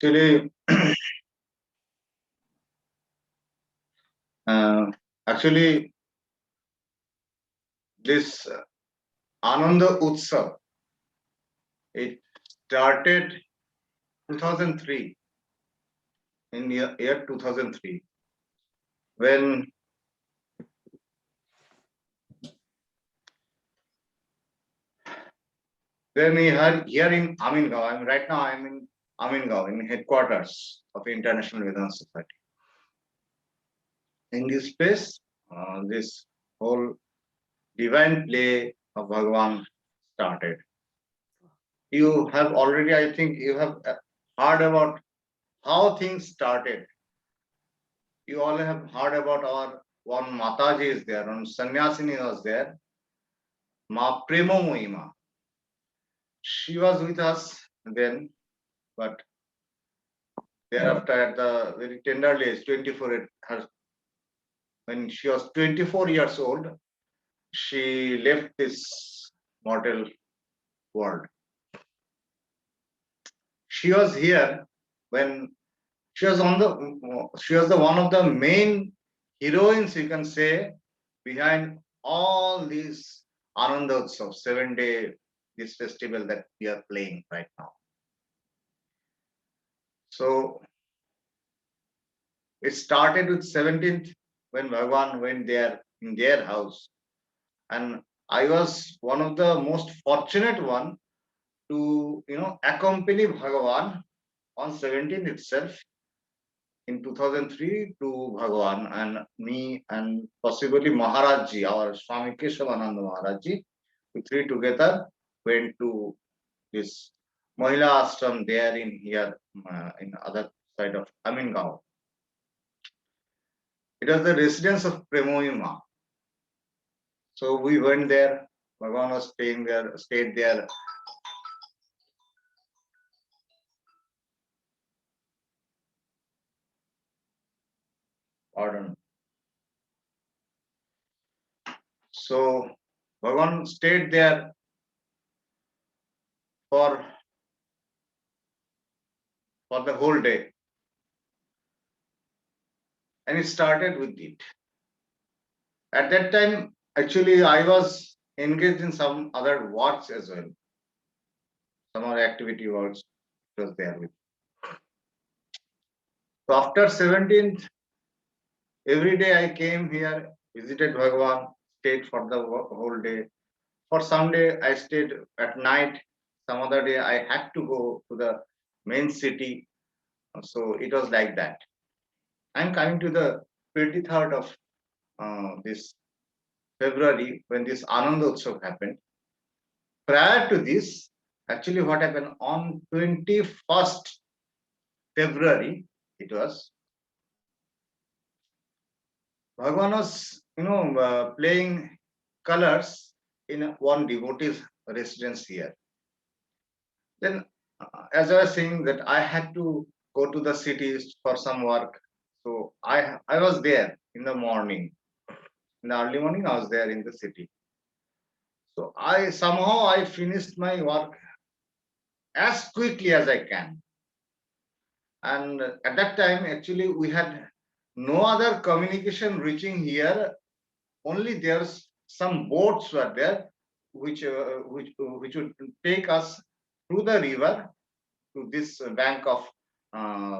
Actually, uh, actually, this Ananda Utsav, it started 2003, in year 2003, when we had here in Amingao. Right now I'm in Amingao, in headquarters of International Vedanta Society. In this place, this whole divine play of Bhagavan started. You have already, I think, you have heard about how things started. You all have heard about our one Mataji is there, one Sannyasini was there, Ma Premo Mohima. She was with us then, but thereafter at the very tender age, 24, when she was 24 years old, she left this mortal world. She was here when she was the one of the main heroines, you can say, behind all these Ananda Utsav, 7-day, this festival that we are playing right now. So it started with 17th when Bhagavan went there in their house, and I was one of the most fortunate one to accompany Bhagavan on 17th itself in 2003 to Bhagavan, and me and possibly Maharajji, our Swami Keshavananda Maharajji, we three together went to this Mahila ashram there in here in other side of Amingao. It was the residence of Premohima. So we went there. Bhagavan was stayed there. Pardon. So Bhagavan stayed there for the whole day. And it started with it. At that time, actually, I was engaged in some other works as well. Some other activity works was there with. So after 17th, every day I came here, visited Bhagavan, stayed for the whole day. For some day I stayed at night. Some other day I had to go to the main city. So it was like that. I'm coming to the 23rd of this February when this Ananda Utsav happened. Prior to this, actually what happened on 21st February, it was Bhagavan was playing colors in one devotee's residence here. Then as I was saying that I had to go to the cities for some work. So I was there in the morning. In the early morning, I was there in the city. So I finished my work as quickly as I can. And at that time, actually, we had no other communication reaching here. Only there's some boats were there, which would take us through the river to this bank of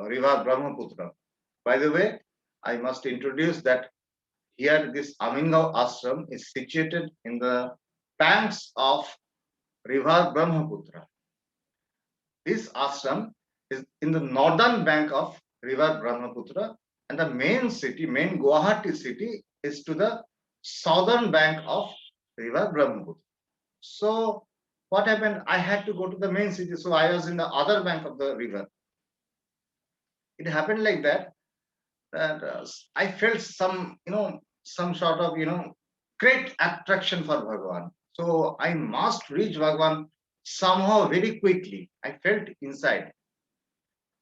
river Brahmaputra. By the way, I must introduce that here this Amingao ashram is situated in the banks of river Brahmaputra. This ashram is in the northern bank of river Brahmaputra, and the main city, main Guwahati city, is to the southern bank of river Brahmaputra. So what happened? I had to go to the main city, so I was in the other bank of the river. It happened like that. That I felt some sort of great attraction for Bhagavan. So I must reach Bhagavan somehow very quickly. I felt inside.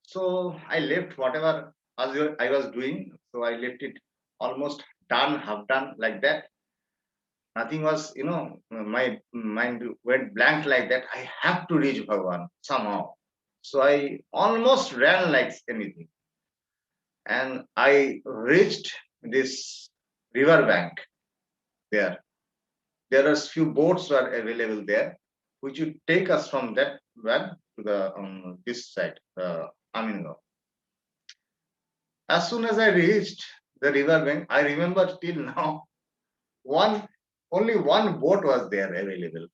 So I left whatever I was doing. So I left it almost done, half done like that. Nothing was, my mind went blank like that. I have to reach Bhagavan somehow. So I almost ran like anything. And I reached this river bank there. There are few boats were available there, which would take us from that bank to the this side, Amingo. As soon as I reached the river bank, I remember till now one only one boat was there available.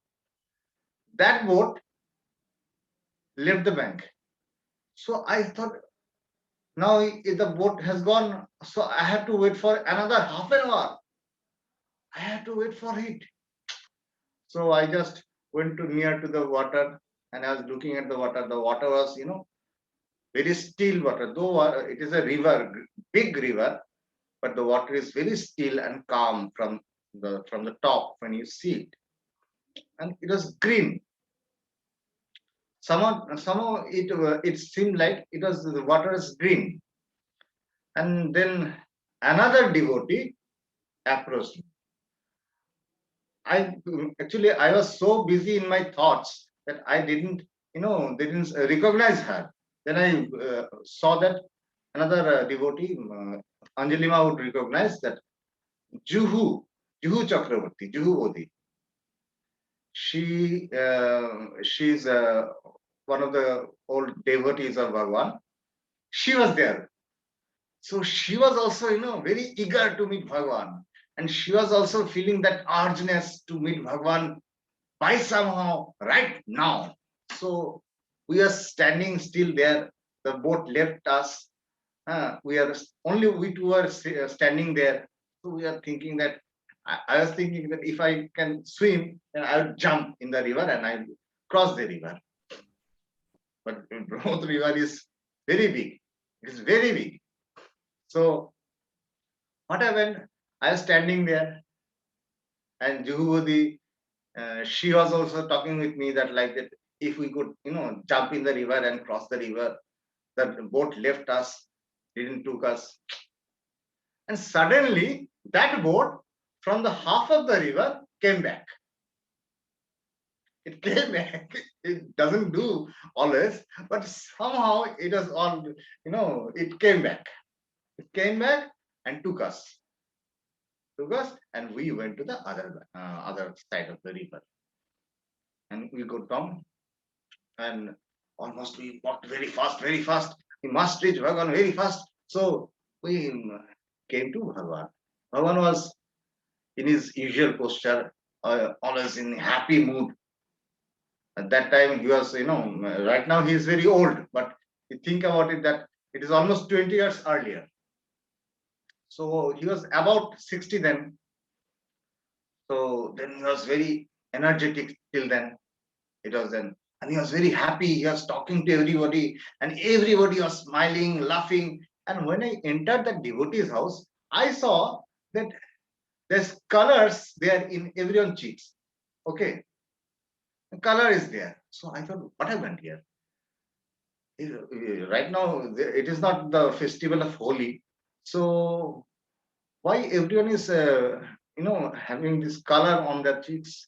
That boat left the bank. So I thought, now if the boat has gone, so I have to wait for another half an hour. I have to wait for it. So I just went to near to the water and I was looking at the water. The water was, very still water. Though it is a river, big river, but the water is very still and calm from the top when you see it. And it was green. Somehow it seemed like it was the water is green. And then another devotee approached me. I was so busy in my thoughts that I didn't recognize her. Then I saw that another devotee, Anjalima, would recognize that Juhu, Juhu Chakravarti, Juhu Bodhi. She's one of the old devotees of Bhagavan. She was there. So she was also, very eager to meet Bhagavan. And she was also feeling that urgeness to meet Bhagavan by somehow right now. So we are standing still there. The boat left us. We two are standing there. So we are thinking that I was thinking that if I can swim, then I would jump in the river and I would cross the river. But Brahmaputra river is very big. It is very big. So what happened? I was standing there, and Juhudi, she was also talking with me that like that if we could, jump in the river and cross the river, the boat left us, didn't took us, and suddenly that boat from the half of the river came back. It came back. It doesn't do always, but somehow it was all, it came back. It came back and took us, and we went to the other side of the river, and we got down, and almost we walked very fast, very fast. We must reach Bhagavan very fast. So we came to Bhagavan. Bhagavan was in his usual posture, always in happy mood. At that time, he was, right now he is very old, but you think about it that it is almost 20 years earlier. So he was about 60 then. So then he was very energetic till then. It was then. And he was very happy. He was talking to everybody, and everybody was smiling, laughing. And when I entered the devotee's house, I saw that there's colors there in everyone's cheeks. Okay. The color is there. So I thought, what happened here? Right now, it is not the festival of Holi. So why everyone is, having this color on their cheeks?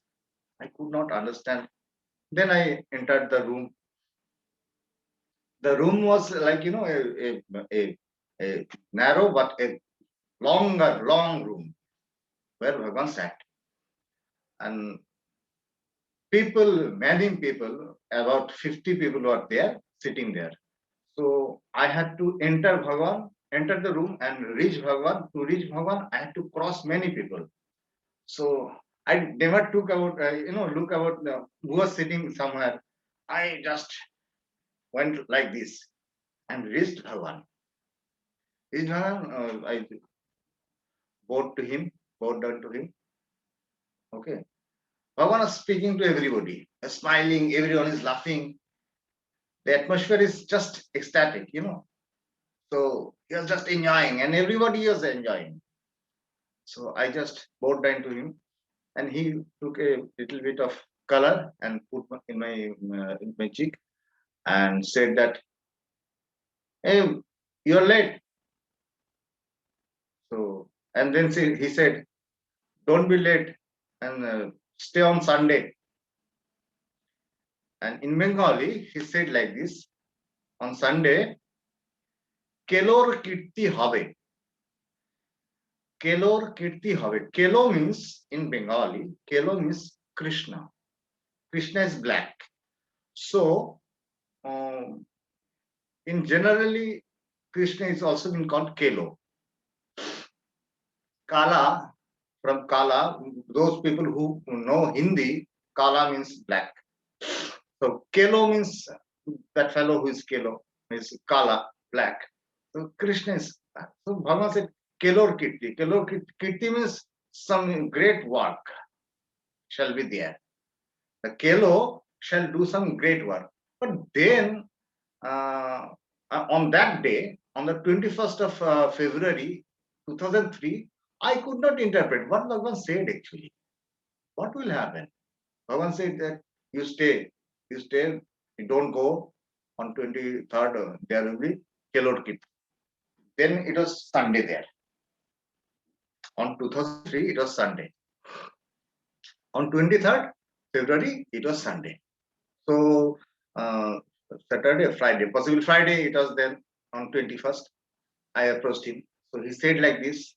I could not understand. Then I entered the room. The room was like, a narrow but a long room where Bhagavan sat. And many people, about 50 people were there, sitting there. So I had to enter the room and reach Bhagavan. To reach Bhagavan, I had to cross many people. So I never took out, look about who was sitting somewhere. I just went like this and reached Bhagavan. Reached Bhagavan, I bowed down to him. Okay. Bhagavan is speaking to everybody, smiling, everyone is laughing. The atmosphere is just ecstatic. So he was just enjoying, and everybody was enjoying. So I just bowed down to him, and he took a little bit of color and put in my cheek, and said that, "Hey, you're late." So and then he said, "Don't be late, and stay on Sunday." And in Bengali, he said like this: on Sunday, Kelor Kirti Habe. Kelor Kirti Habe. Kelo means in Bengali, Kelo means Krishna. Krishna is black. So, in generally, Krishna is also been called Kelo. Kala, from Kala, those people who know Hindi, Kala means black. So Kelo means that fellow who is Kelo, is Kala, black. So Krishna is black. So Bhagavan said, Kelor Kirti. Kelor Kirti means some great work shall be there. The Kelo shall do some great work. But then, on that day, on the 21st of February 2003, I could not interpret what Bhagavan said actually. What will happen? Bhagavan said that you stay, you don't go on 23rd, there will be Kelor Kit. Then it was Sunday there. On 2003, it was Sunday. On 23rd February, it was Sunday. So, Saturday, Friday, possibly Friday, it was then on 21st. I approached him. So he said like this.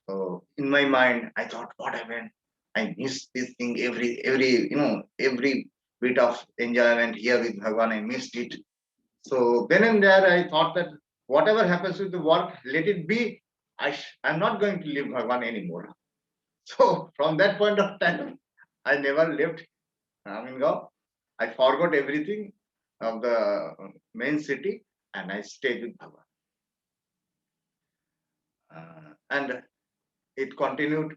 So in my mind, I thought, what happened? I missed this thing every bit of enjoyment here with Bhagavan. I missed it. So then and there, I thought that whatever happens with the work, let it be. I'm not going to leave Bhagavan anymore. So from that point of time, I never left Amingaon. I forgot everything of the main city and I stayed with Bhagavan. And it continued.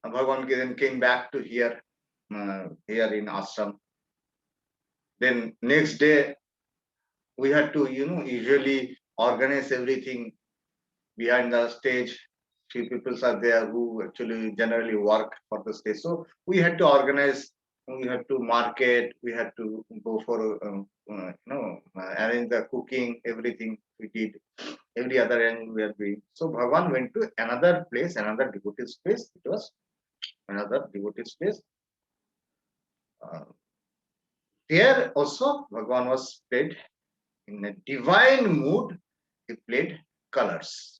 Bhagavan then came back to here in ashram. Then next day, we had to, usually organize everything behind the stage. Few people are there who actually generally work for the stage. So we had to organize, we had to market, we had to go for, arrange the cooking, everything we did. Every other arrangement we are doing. So Bhagavan went to another place, another devotee space. It was another devotee space. There also Bhagavan was played in a divine mood. He played colors.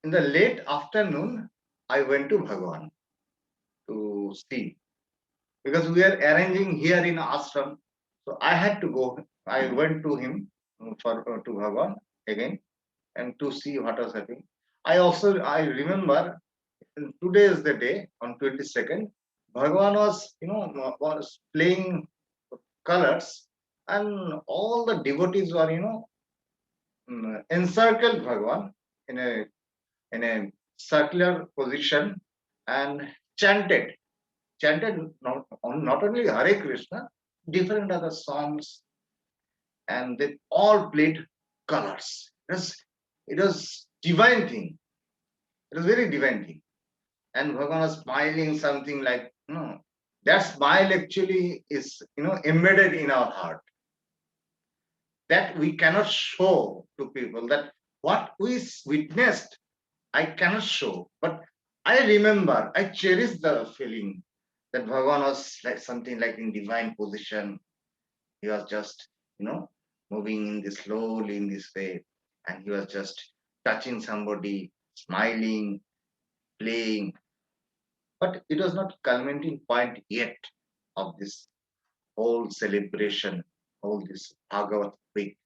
In the late afternoon, I went to Bhagavan to see, because we are arranging here in ashram. So I had to go. I went to him to Bhagavan again and to see what was happening. I remember today is the day on 22nd. Bhagavan was playing colors, and all the devotees were encircled Bhagavan in a circular position and chanted not only Hare Krishna, different other songs, and they all played colors. It was divine thing. It was very divine thing. And Bhagavan was smiling something like, that smile actually is, embedded in our heart. That we cannot show to people, that what we witnessed, I cannot show. But I remember, I cherish the feeling that Bhagavan was like something like in divine position. He was just, moving in this slowly in this way. And he was just touching somebody, smiling, playing. But it was not culminating point yet of this whole celebration, all this Bhagavat week.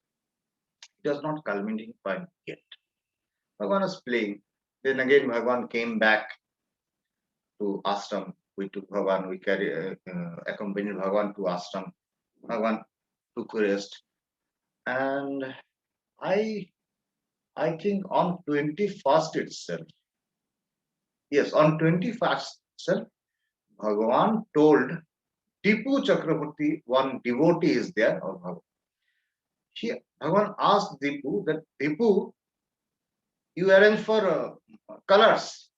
It was not culminating point yet. Bhagavan was playing. Then again, Bhagavan came back to ashram. We took Bhagavan, accompanied Bhagavan to ashram. Bhagavan took rest. And I think on 21st itself, yes, on 21st itself, Bhagavan told Tipu Chakraborty, one devotee is there, or Bhagavan asked Dipu that, Dipu, you arrange for colors,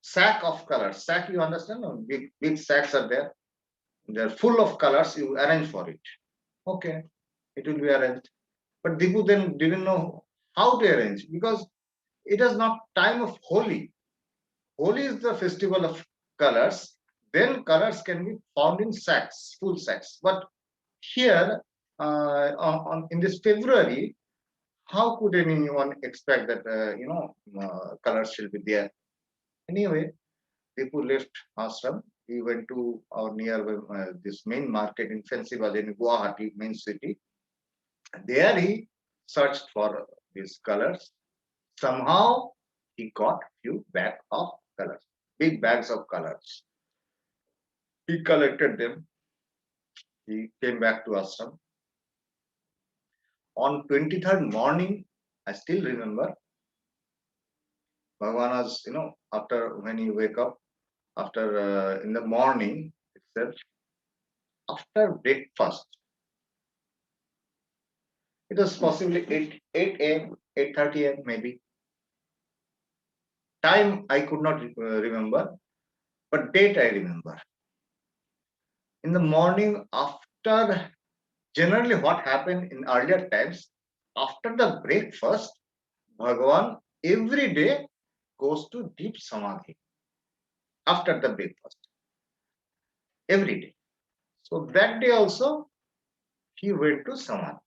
sack of colors. Sack, you understand? No? Big sacks are there. They're full of colors. You arrange for it. Okay, it will be arranged. But Dipu then didn't know how to arrange, because it is not time of Holi. Holi is the festival of colors. then colors can be found in sacks, full sacks. But here, in this February, how could anyone expect that colors should be there? Anyway, people left ashram. He went to our nearby this main market in Fancy Bazaar in Guwahati, main city. There he searched for these colors. Somehow he got few bags of colors, big bags of colors. He collected them. He came back to ashram. On 23rd morning, I still remember, Bhagavan was, after when you wake up, after in the morning itself, after breakfast, it was possibly 8 a.m., 8:30 a.m. maybe. Time I could not remember, but date I remember. In the morning, after generally what happened in earlier times, after the breakfast, Bhagavan every day goes to deep samadhi after the breakfast. Every day. So that day also he went to samadhi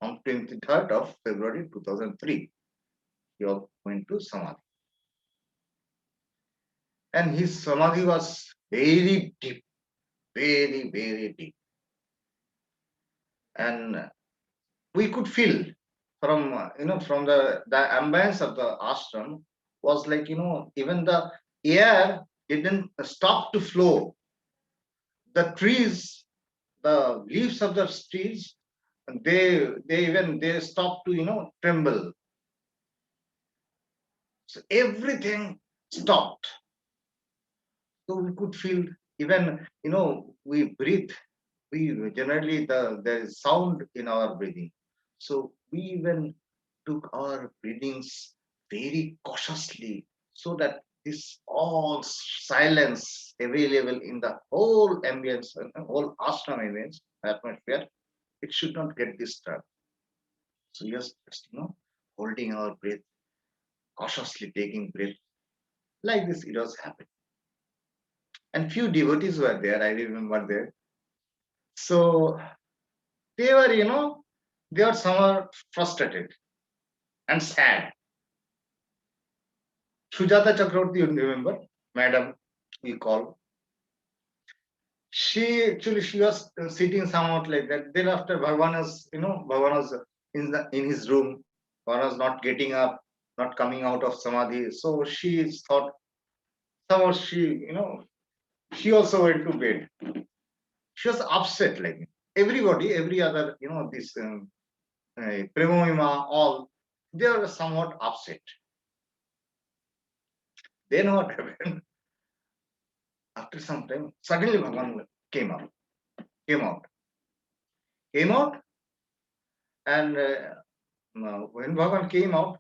on 23rd of February 2003. He went to samadhi. And his samadhi was very deep, very, very deep. And we could feel from, from the ambience of the ashram was like, even the air didn't stop to flow. The trees, the leaves of the trees, they stop to, tremble. So everything stopped. So we could feel even, we breathe. We generally there is sound in our breathing. So we even took our breathings very cautiously so that this all silence available in the whole ambience, whole ashram ambience, atmosphere, it should not get disturbed. So yes, just, holding our breath, cautiously taking breath, like this it was happening. And few devotees were there, I remember there. So they were, they were somewhat frustrated and sad. Sujata Chakravarti, you remember, madam, we call. She was sitting somewhat like that. Then after Bhagavan was, Bhagavan was in his room. Bhagavan was not getting up, not coming out of samadhi. So she thought somehow she also went to bed. She was upset like me. Everybody, every other, this Premomima, all, they were somewhat upset. Then what happened? After some time, suddenly Bhagavan came out, came out, and when Bhagavan came out,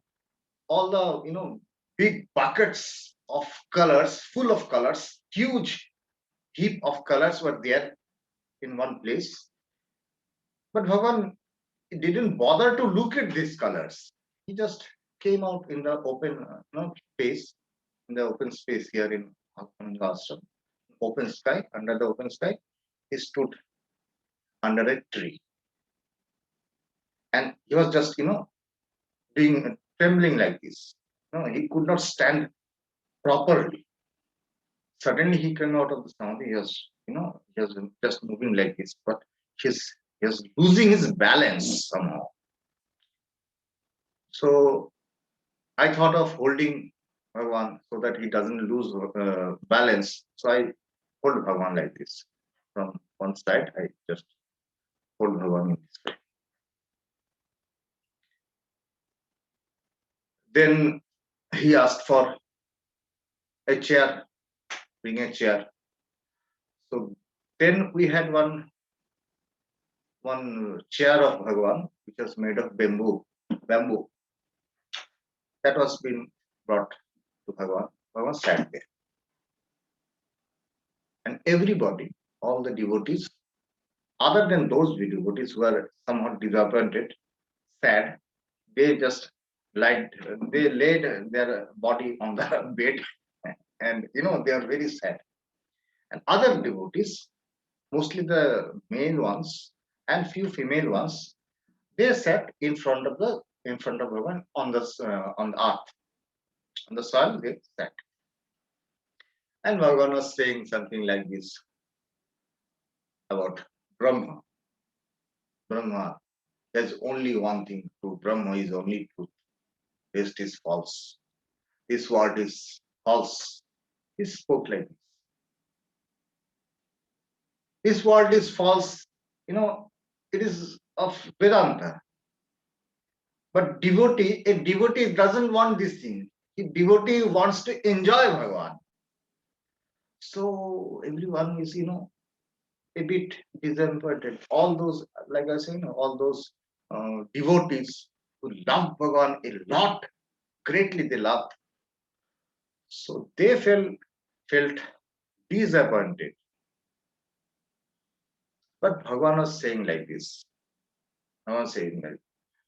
all the big buckets of colors, full of colors, huge heap of colors were there in one place. But Bhagavan didn't bother to look at these colors. He just came out in the open space, in the open space here in Ashram, open sky, under the open sky. He stood under a tree. And he was just, being trembling like this. He could not stand properly. Suddenly he came out of the samadhi. He was just moving like this, but he was losing his balance somehow. So I thought of holding Bhagavan so that he doesn't lose balance. So I hold Bhagavan like this. From one side, I just hold Bhagavan in this way. Then he asked for a chair, bring a chair. So then we had one chair of Bhagavan, which was made of bamboo. That was been brought to Bhagavan. Bhagavan sat there. And everybody, all the devotees, other than those devotees who are somewhat disappointed, sad, they just they laid their body on the bed and they are very sad. And other devotees, mostly the male ones and few female ones, they sat in front of Bhagavan on the earth, on the soil. They sat, and Bhagavan was saying something like this about Brahma. Brahma, there's only one thing true. Brahma is only truth. Rest is false. This world is false. He spoke like this. This world is false. It is of Vedanta. But a devotee doesn't want this thing. A devotee wants to enjoy Bhagavan. So everyone is, a bit disappointed. All those, like I say, all those devotees who love Bhagavan a lot, greatly they love. So they felt disappointed. But Bhagavan was saying like this. I was saying like,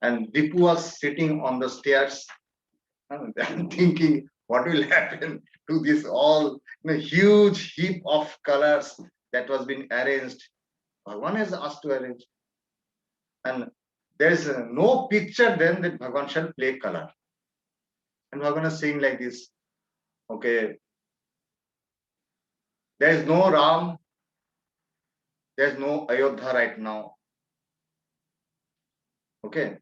and Dipu was sitting on the stairs and thinking, what will happen to this all huge heap of colors that was being arranged. Bhagavan has asked to arrange. And there is no picture then that Bhagavan shall play color. And Bhagavan is saying like this, okay, there is no Ram, there is no Ayodhya right now. Okay.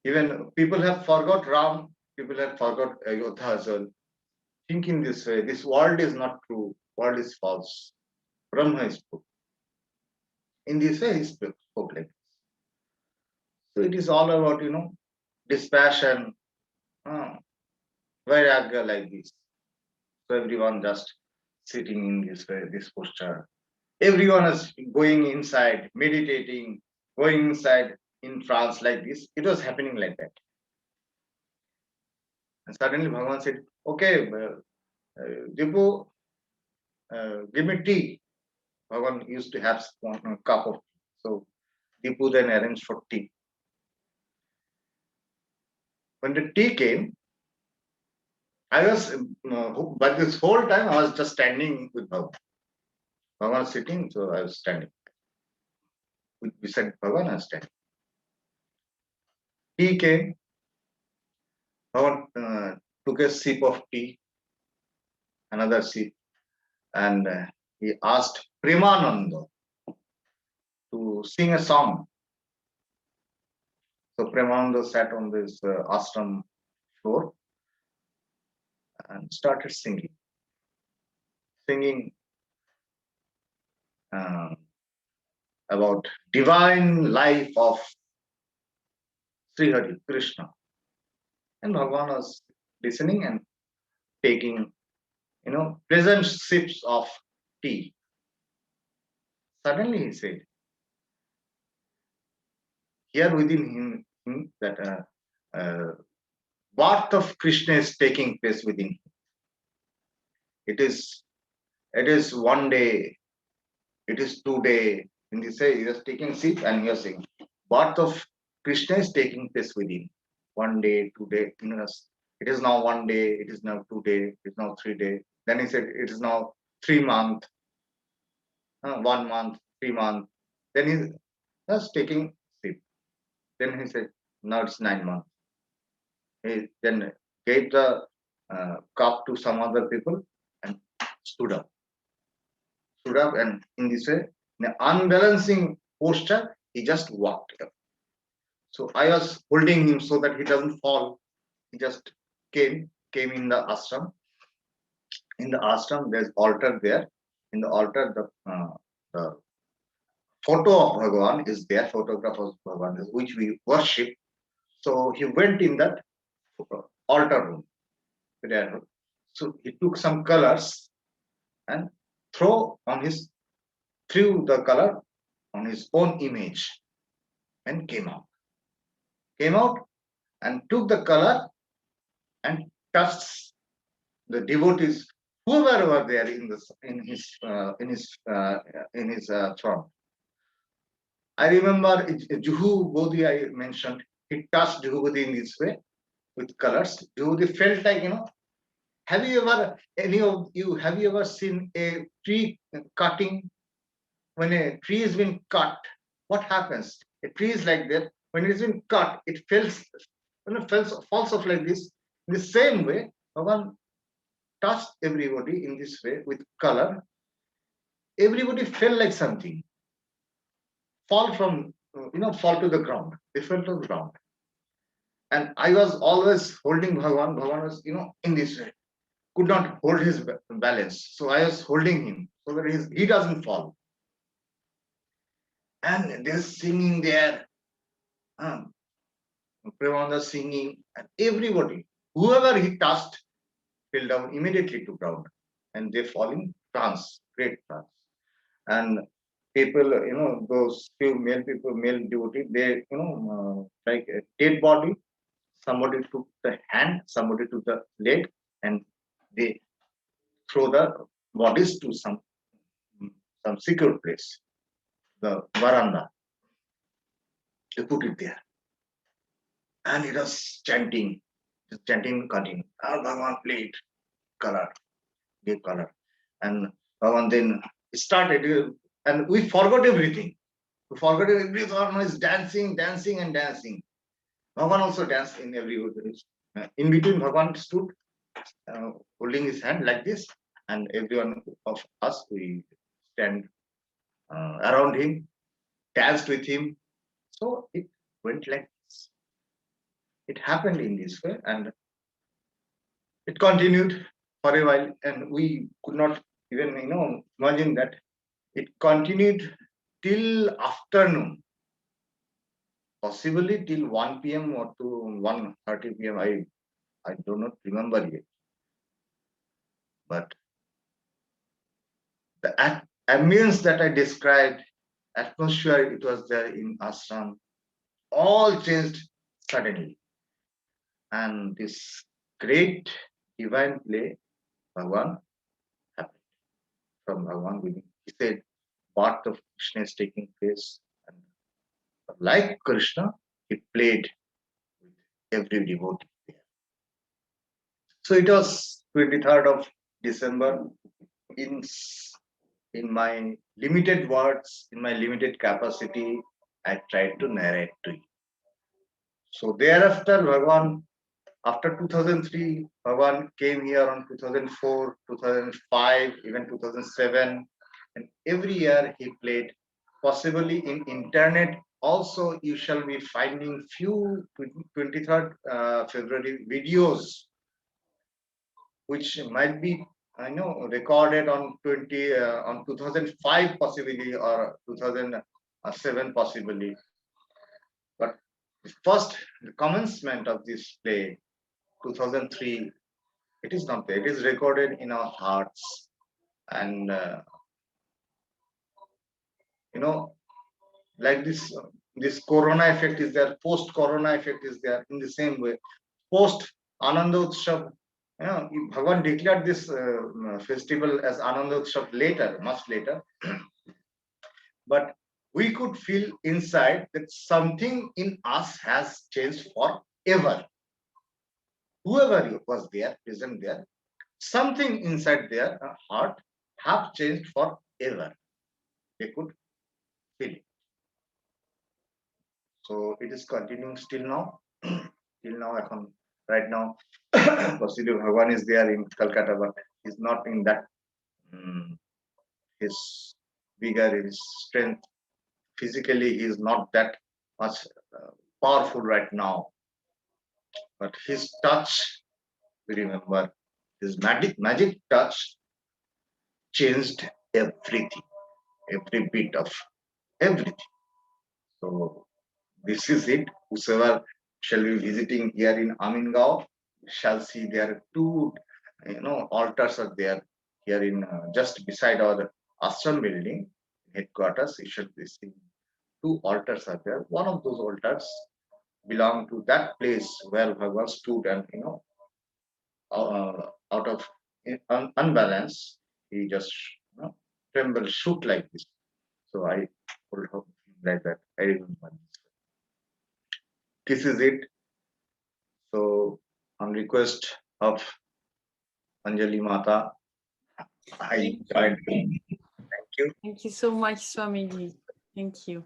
Even people have forgot Ram, people have forgot Ayodhya as well. Thinking this way, this world is not true, world is false. Brahma is true. In this way, he spoke like this. So it is all about, dispassion, vairagya like this. So everyone just sitting in this way, this posture. Everyone is going inside, meditating, going inside in trance like this. It was happening like that. And suddenly Bhagavan said, okay, Dipu, give me tea. Bhagavan used to have one cup of tea. So Dipu then arranged for tea. When the tea came, I was, but this whole time I was just standing with Bhagavan. Bhagavan was sitting, so I was standing. Beside Bhagavan, I was standing. Tea came. Bhagavan took a sip of tea, another sip, and he asked Premananda to sing a song. So Premananda sat on this ashram floor and started singing. Singing about divine life of Sri Hari Krishna. And Bhagavan was listening and taking, pleasant sips of tea. Suddenly he said, here within him that birth of Krishna is taking place within him. It is one day, it is 2 days. In this way, he was taking sip and he was saying, birth of Krishna is taking place within. 1 day, 2 days. It is now 1 day, it is now 2 days, it is now 3 days. Then he said, it is now 3 months, 1 month, 3 months. Then he was taking sip. Then he said, now it's 9 months. He then gave the cup to some other people and stood up. Stood up, and in this way, in an unbalancing posture, he just walked up. So I was holding him so that he doesn't fall. He just came in the ashram. In the ashram, there's altar there. In the altar, the photo of Bhagavan is there, photograph of Bhagavan, which we worship. So he went in that altar room. So he took some colors and threw the color on his own image and came out. Came out and took the color and touched the devotees, whoever were there in his throne. I remember Juhu Bodhi I mentioned. He touched Juhu Bodhi in this way with colors. Juhu Bodhi felt like Have you ever, any of you, have you ever seen a tree cutting? When a tree has been cut, what happens? A tree is like that. When it has been cut, it falls, falls off like this. In the same way, Bhagavan touched everybody in this way with color. Everybody felt like something, fall from, fall to the ground. They fell to the ground. And I was always holding Bhagavan. Bhagavan was, in this way, could not hold his balance. So I was holding him so that he doesn't fall. And they're singing there. Premananda singing, and everybody, whoever he touched, fell down immediately to ground, and they fall in trance, great trance. And people, those few male people, male devotee, they, like a dead body, somebody took the hand, somebody took the leg, and they throw the bodies to some secure place, the veranda. They put it there, and it was chanting, continued. Ah, Bhagavan played color, gave color, and Bhagavan then started, and we forgot everything. We forgot everything. Bhagavan is dancing, dancing, and dancing. Bhagavan also danced in every. In between, Bhagavan stood, holding his hand like this, and everyone of us, we stand around him, danced with him. So it went like this. It happened in this way, and it continued for a while, and we could not even, imagine that it continued till afternoon, possibly till 1 p.m. or to 1:30 p.m. I do not remember yet. But the ambience that I described, atmosphere it was there in ashram, all changed suddenly. And this great divine play, Bhagavan, happened from Bhagavan within. He said, birth of Krishna is taking place. And like Krishna, he played with every devotee there. So it was 23rd of December. In my limited words, in my limited capacity, I tried to narrate to you. So thereafter, Bhagavan, after 2003, Bhagavan came here on 2004, 2005, even 2007, and every year he played. Possibly in internet also you shall be finding few 23rd February videos which might be, I know, recorded on 2005 possibly, or 2007 possibly. But the commencement of this play, 2003, it is not there. It is recorded in our hearts, and like this Corona effect is there. Post Corona effect is there. In the same way, post Ananda Utsav, Bhagavan declared this festival as Ananda Utsav later, much later. But we could feel inside that something in us has changed forever. Whoever was there, present there, something inside their heart have changed forever. They could feel it. So it is continuing still now. Till now, right now, possibly Bhagavan is there in Calcutta, but he's not in that. His vigor, his strength, physically, he is not that much powerful right now. But his touch, we remember, his magic touch changed everything, every bit of everything. So this is it. Whosoever shall be visiting here in Amingao shall see there are two, altars are there here in just beside our ashram building headquarters. You shall be seeing two altars are there. One of those altars belong to that place where Bhagavan stood, and out of unbalance, he just trembled, shook like this. So I hold up like that. I remember this is it. So on request of Anjali Mata. I enjoyed. Thank you. Thank you so much, Swamiji. Thank you.